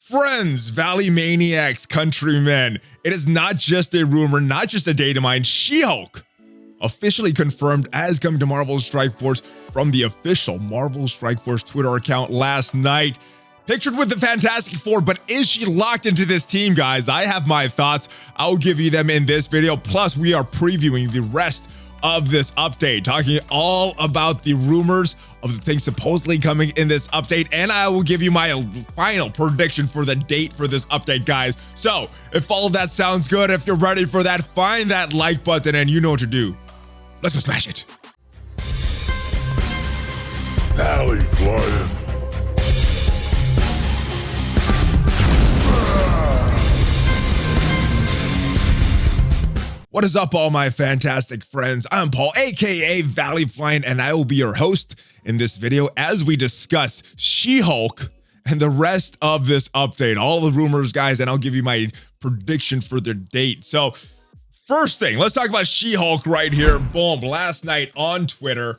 Friends, Valley Maniacs, countrymen, it is not just a rumor, not just a data mine. She-Hulk, officially confirmed as coming to Marvel Strike Force from the official Marvel Strike Force Twitter account last night. Pictured with the Fantastic Four, but is she locked into this team, guys? I have my thoughts. I'll give you them in this video. Plus, we are previewing the rest of this update, talking all about the rumors of the things supposedly coming in this update, and I will give you my final prediction for the date for this update, guys. So if all of that sounds good, if you're ready for that, find that like button and you know what to do. Let's go smash it. ValleyFlyin. What is up, all my fantastic friends? I'm Paul, aka ValleyFlyin, and I will be your host in this video as we discuss She-Hulk and the rest of this update, all the rumors, guys, and I'll give you my prediction for the date. So first thing, let's talk about She-Hulk right here. Boom, last night on Twitter,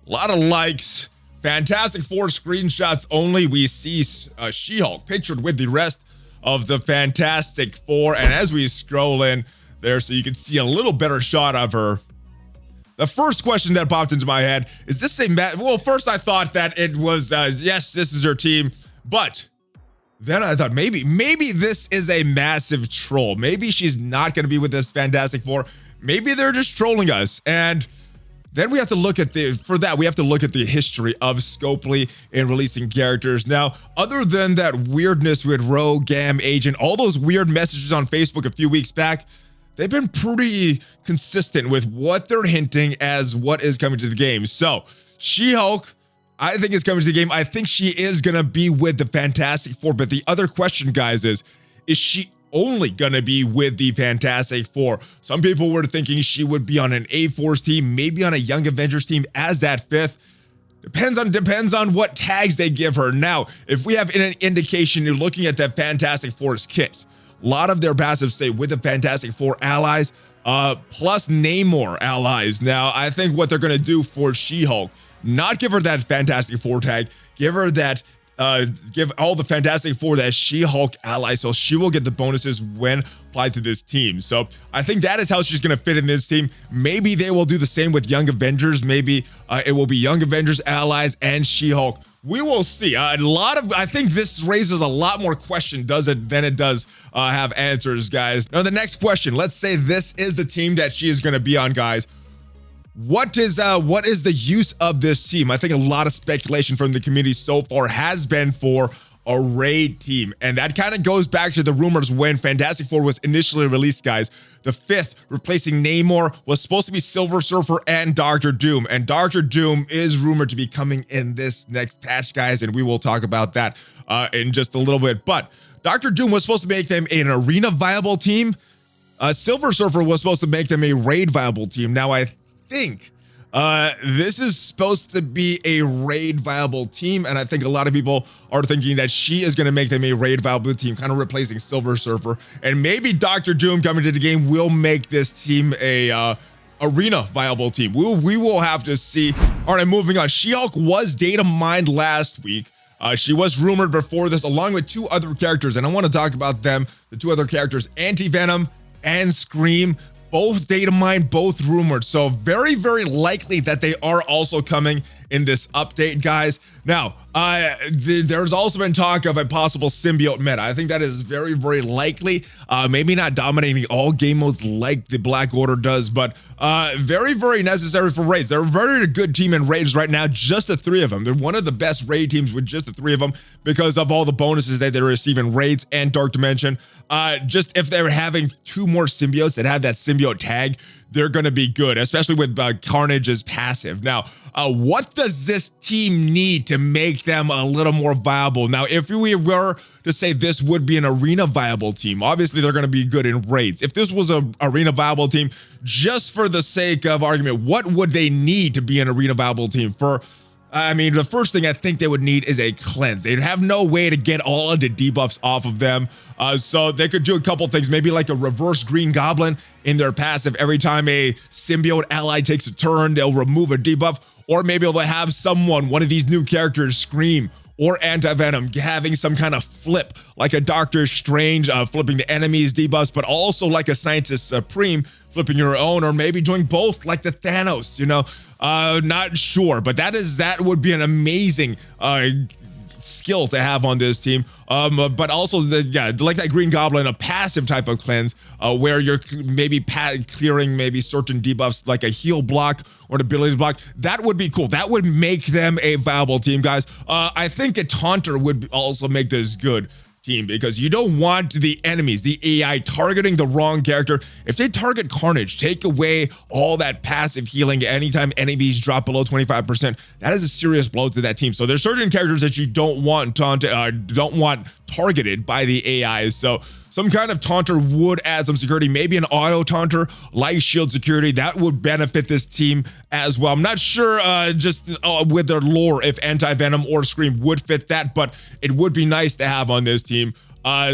a lot of likes. Fantastic Four screenshots only. We see She-Hulk pictured with the rest of the Fantastic Four, and as we scroll in there so you can see a little better shot of her, the first question that popped into my head is this a well, first I thought that it was yes, this is her team, but then I thought maybe this is a massive troll. Maybe she's not going to be with this Fantastic Four. Maybe they're just trolling us. And then we have to look at we have to look at the history of Scopely in releasing characters. Now, other than that weirdness with Rogue, Gam, Agent, all those weird messages on Facebook a few weeks back, they've been pretty consistent with what they're hinting as what is coming to the game. So She-Hulk, I think, is coming to the game. I think she is going to be with the Fantastic Four. But the other question, guys, is she only going to be with the Fantastic Four? Some people were thinking she would be on an A-Force team, maybe on a Young Avengers team as that fifth. Depends on what tags they give her. Now, if we have an indication, you're looking at that Fantastic Four's kit, a lot of their passives say with the Fantastic Four allies, plus Namor allies. Now, I think what they're going to do for She-Hulk, not give her that Fantastic Four tag, give her that, give all the Fantastic Four that She-Hulk allies, so she will get the bonuses when applied to this team. So I think that is how she's going to fit in this team. Maybe they will do the same with Young Avengers. Maybe it will be Young Avengers allies and She-Hulk. We will see. I think this raises a lot more questions than it does have answers, guys. Now, the next question, let's say this is the team that she is going to be on, guys. What is the use of this team? I think a lot of speculation from the community so far has been for a raid team, and that kind of goes back to the rumors when Fantastic Four was initially released, guys. The fifth, replacing Namor, was supposed to be Silver Surfer and Dr. Doom, and Dr. Doom is rumored to be coming in this next patch, guys, and we will talk about that in just a little bit. But Dr. Doom was supposed to make them an arena viable team. Silver Surfer was supposed to make them a raid viable team. Now, I think this is supposed to be a raid viable team, and I think a lot of people are thinking that she is going to make them a raid viable team, kind of replacing Silver Surfer, and maybe Dr. Doom coming to the game will make this team a arena viable team. We will have to see. All right, moving on. She-Hulk was data mined last week. She was rumored before this, along with two other characters, and I want to talk about them. The two other characters, Anti-Venom and Scream. Both data mined, both rumored. So very, very likely that they are also coming in this update, guys. Now, there's also been talk of a possible symbiote meta. I think that is very, very likely. Maybe not dominating all game modes like the Black Order does, but very, very necessary for raids. They're a very good team in raids right now, just the three of them. They're one of the best raid teams with just the three of them because of all the bonuses that they receive in raids and Dark Dimension. Just if they're having two more symbiotes that have that symbiote tag, they're going to be good, especially with Carnage's passive. Now, what does this team need to make them a little more viable? Now, if we were to say this would be an arena viable team, obviously they're going to be good in raids. If this was an arena viable team, just for the sake of argument, what would they need to be an arena viable team? I mean, the first thing I think they would need is a cleanse. They'd have no way to get all of the debuffs off of them. So they could do a couple things, maybe like a reverse Green Goblin in their passive. Every time a symbiote ally takes a turn, they'll remove a debuff. Or maybe they'll have one of these new characters, Scream or anti-venom, having some kind of flip, like a Doctor Strange flipping the enemy's debuffs, but also like a Scientist Supreme flipping your own, or maybe doing both like the Thanos, you know, not sure, but that would be an amazing skill to have on this team. But also like that Green Goblin, a passive type of cleanse, where you're maybe clearing maybe certain debuffs like a heal block or an ability block. That would be cool. That would make them a viable team, guys. I think a Taunter would also make this good team, because you don't want the enemies, the AI, targeting the wrong character. If they target Carnage, take away all that passive healing anytime enemies drop below 25%, that is a serious blow to that team. So there's certain characters that you don't want targeted by the AIs. So some kind of Taunter would add some security, maybe an auto Taunter like shield security. That would benefit this team as well. I'm not sure just with their lore if anti-venom or scream would fit that, but it would be nice to have on this team.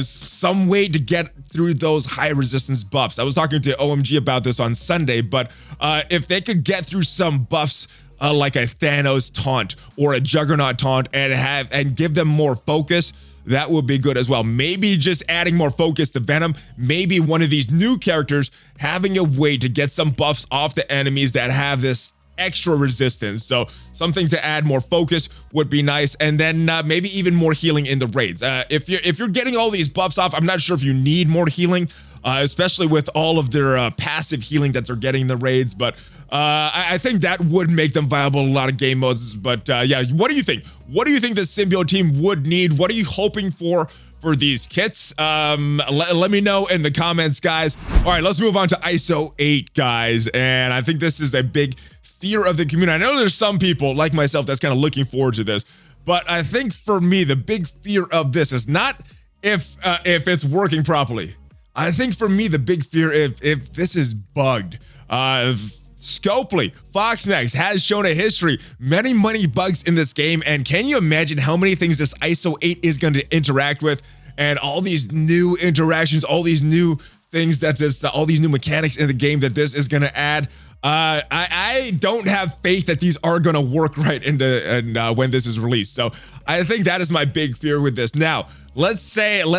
Some way to get through those high resistance buffs. I was talking to OMG about this on Sunday, but if they could get through some buffs like a Thanos taunt or a Juggernaut taunt and give them more focus, that would be good as well. Maybe just adding more focus to Venom. Maybe one of these new characters having a way to get some buffs off the enemies that have this extra resistance. So something to add more focus would be nice. And then maybe even more healing in the raids. If you're getting all these buffs off, I'm not sure if you need more healing, especially with all of their passive healing that they're getting in the raids. But I think that would make them viable in a lot of game modes. But yeah, what do you think? What do you think the Symbiote team would need? What are you hoping for these kits? Let me know in the comments, guys. All right, let's move on to Iso-8, guys. And I think this is a big fear of the community. I know there's some people like myself that's kind of looking forward to this, but I think for me, the big fear of this is not if it's working properly. I think for me, the big fear if this is bugged. Scopely, Foxnex has shown a history, many bugs in this game, and can you imagine how many things this Iso-8 is going to interact with, and all these new interactions, all these new things that all these new mechanics in the game that this is going to add. I don't have faith that these are going to work right when this is released. So I think that is my big fear with this. Now, let's just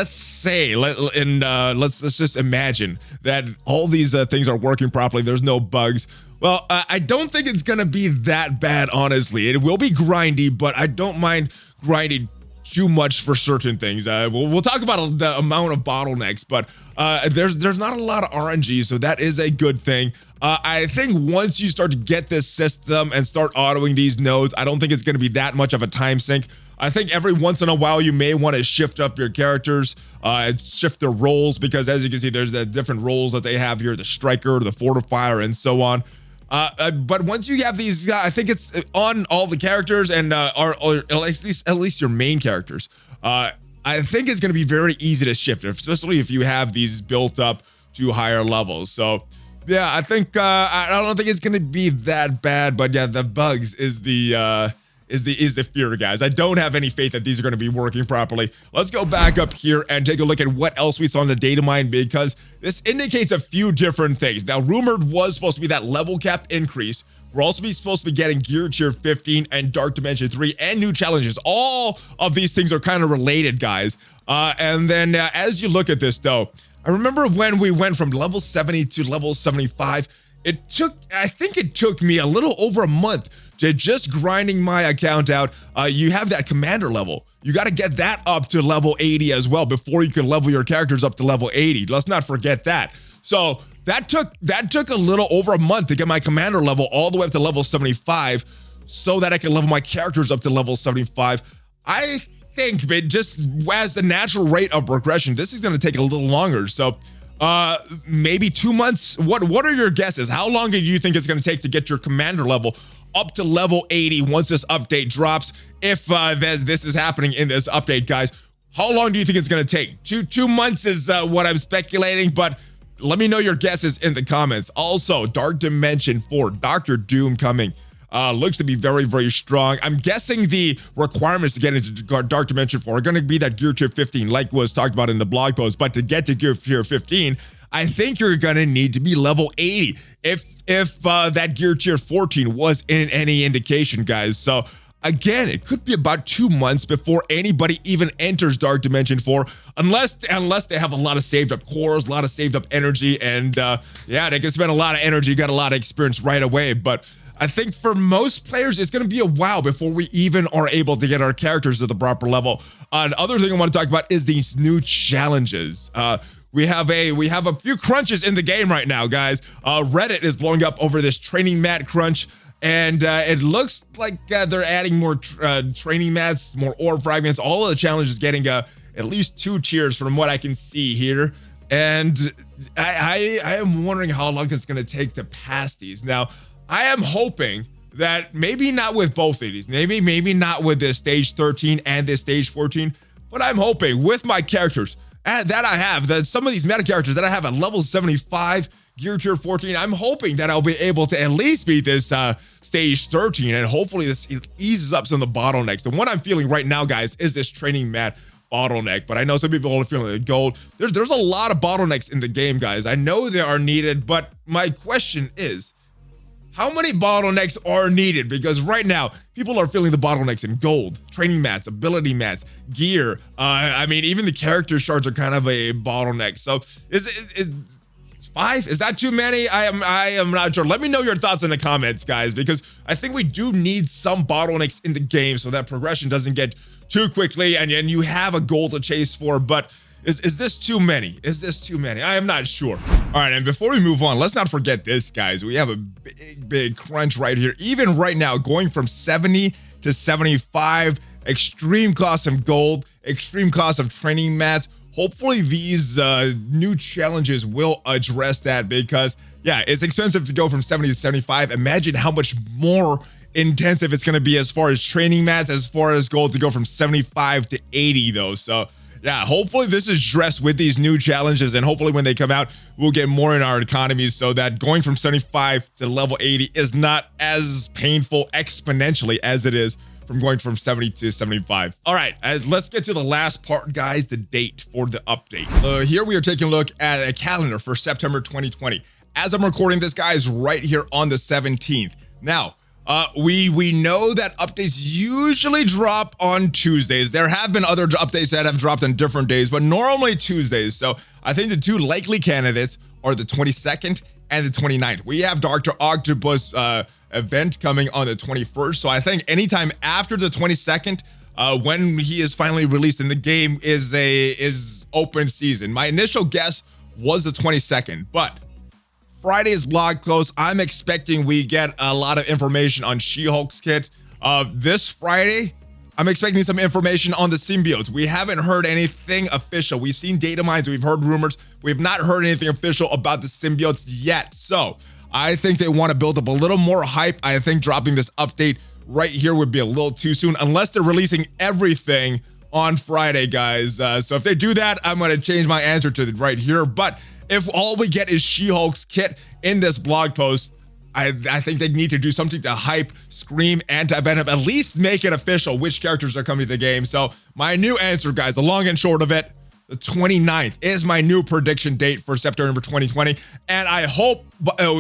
imagine that all these things are working properly. There's no bugs. Well, I don't think it's going to be that bad, honestly. It will be grindy, but I don't mind grinding too much for certain things. We'll talk about the amount of bottlenecks, but there's not a lot of RNG, so that is a good thing. I think once you start to get this system and start autoing these nodes, I don't think it's going to be that much of a time sink. I think every once in a while you may want to shift up your characters, shift their roles, because as you can see, there's the different roles that they have here, the striker, the fortifier, and so on. But once you have these, I think it's on all the characters and or at least your main characters. I think it's going to be very easy to shift, especially if you have these built up to higher levels. So yeah, I think I don't think it's going to be that bad, but yeah, the bugs is the fear, guys. I don't have any faith that these are going to be working properly. Let's go back up here and take a look at what else we saw in the data mine, because this indicates a few different things. Now, rumored was supposed to be that level cap increase. We're also supposed to be getting gear tier 15 and dark dimension 3 and new challenges. All of these things are kind of related, guys. And then as you look at this, though, I remember when we went from level 70 to level 75, I think it took me a little over a month to just grinding my account out. You have that commander level. You got to get that up to level 80 as well before you can level your characters up to level 80. Let's not forget that. So that took a little over a month to get my commander level all the way up to level 75 so that I can level my characters up to level 75. I think, but just as the natural rate of progression, this is going to take a little longer. So maybe 2 months. What are your guesses? How long do you think it's going to take to get your commander level up to level 80 once this update drops? If this is happening in this update, guys, how long do you think it's going to take? Two months is what I'm speculating, but let me know your guesses in the comments. Also, Dark Dimension 4, Dr. Doom coming. Looks to be very strong. I'm guessing the requirements to get into Dark Dimension 4 are going to be that gear tier 15, like was talked about in the blog post. But to get to gear tier 15, I think you're going to need to be level 80 if that gear tier 14 was in any indication, guys. So again, it could be about 2 months before anybody even enters Dark Dimension 4, unless they have a lot of saved up cores, a lot of saved up energy, and yeah, they can spend a lot of energy, got a lot of experience right away. But I think for most players, it's going to be a while before we even are able to get our characters to the proper level. Another thing I want to talk about is these new challenges. We have a few crunches in the game right now, guys. Reddit is blowing up over this training mat crunch, and it looks like they're adding more training mats, more orb fragments. All of the challenges getting at least 2 tiers from what I can see here. And I am wondering how long it's going to take to pass these. Now, I am hoping that maybe not with both of these, maybe not with this stage 13 and this stage 14, but I'm hoping with my characters that I have, that some of these meta characters that I have at level 75, gear tier 14, I'm hoping that I'll be able to at least beat this stage 13, and hopefully this eases up some of the bottlenecks. The one I'm feeling right now, guys, is this training mat bottleneck, but I know some people are feeling the gold. There's a lot of bottlenecks in the game, guys. I know they are needed, but my question is, how many bottlenecks are needed? Because right now, people are feeling the bottlenecks in gold, training mats, ability mats, gear. I mean, even the character shards are kind of a bottleneck. So is 5? Is that too many? I am not sure. Let me know your thoughts in the comments, guys, because I think we do need some bottlenecks in the game so that progression doesn't get too quickly and you have a goal to chase for. But is this too many? Is this too many? I am not sure. All right, and before we move on, let's not forget this, guys. We have a big crunch right here. Even right now, going from 70 to 75, extreme cost of gold, extreme cost of training mats. Hopefully these new challenges will address that, because yeah, it's expensive to go from 70 to 75. Imagine how much more intensive it's going to be as far as training mats, as far as gold to go from 75 to 80 though. So yeah, hopefully this is addressed with these new challenges, and hopefully when they come out, we'll get more in our economies so that going from 75 to level 80 is not as painful exponentially as it is from going from 70 to 75. All right, let's get to the last part, guys, the date for the update. Here we are taking a look at a calendar for September 2020. As I'm recording this, guys, right here on the 17th. Now, we know that updates usually drop on Tuesdays. There have been other updates that have dropped on different days, but normally Tuesdays. So I think the 2 likely candidates are the 22nd and the 29th. We have Dr. Octopus event coming on the 21st. So I think anytime after the 22nd, when he is finally released in the game, is open season. My initial guess was the 22nd, but Friday's blog post, I'm expecting we get a lot of information on She-Hulk's kit. This Friday, I'm expecting some information on the symbiotes. We haven't heard anything official. We've seen data mines, we've heard rumors. We've not heard anything official about the symbiotes yet. So I think they want to build up a little more hype. I think dropping this update right here would be a little too soon, unless they're releasing everything on Friday, guys. So if they do that, I'm going to change my answer to right here. But if all we get is She-Hulk's kit in this blog post, I think they need to do something to hype Scream and to Venom, at least make it official which characters are coming to the game. So my new answer, guys, the long and short of it, the 29th is my new prediction date for September 2020. And I hope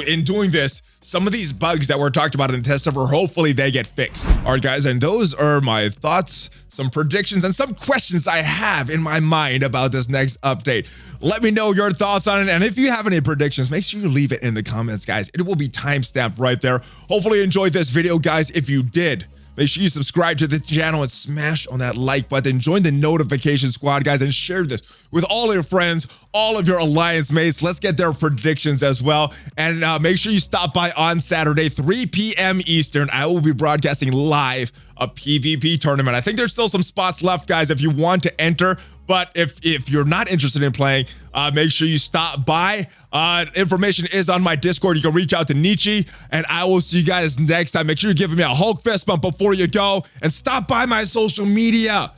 in doing this, some of these bugs that were talked about in the test server, hopefully they get fixed. All right, guys, and those are my thoughts, some predictions, and some questions I have in my mind about this next update. Let me know your thoughts on it, and if you have any predictions, make sure you leave it in the comments, guys. It will be timestamped right there. Hopefully you enjoyed this video, guys. If you did, make sure you subscribe to the channel and smash on that like button. Join the notification squad, guys, and share this with all your friends, all of your alliance mates. Let's get their predictions as well. And make sure you stop by on Saturday, 3 p.m. Eastern. I will be broadcasting live a PvP tournament. I think there's still some spots left, guys, if you want to enter. But if you're not interested in playing, make sure you stop by. Information is on my Discord. You can reach out to Nietzsche, and I will see you guys next time. Make sure you're giving me a Hulk fist bump before you go, and stop by my social media.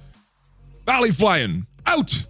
ValleyFlyin, out.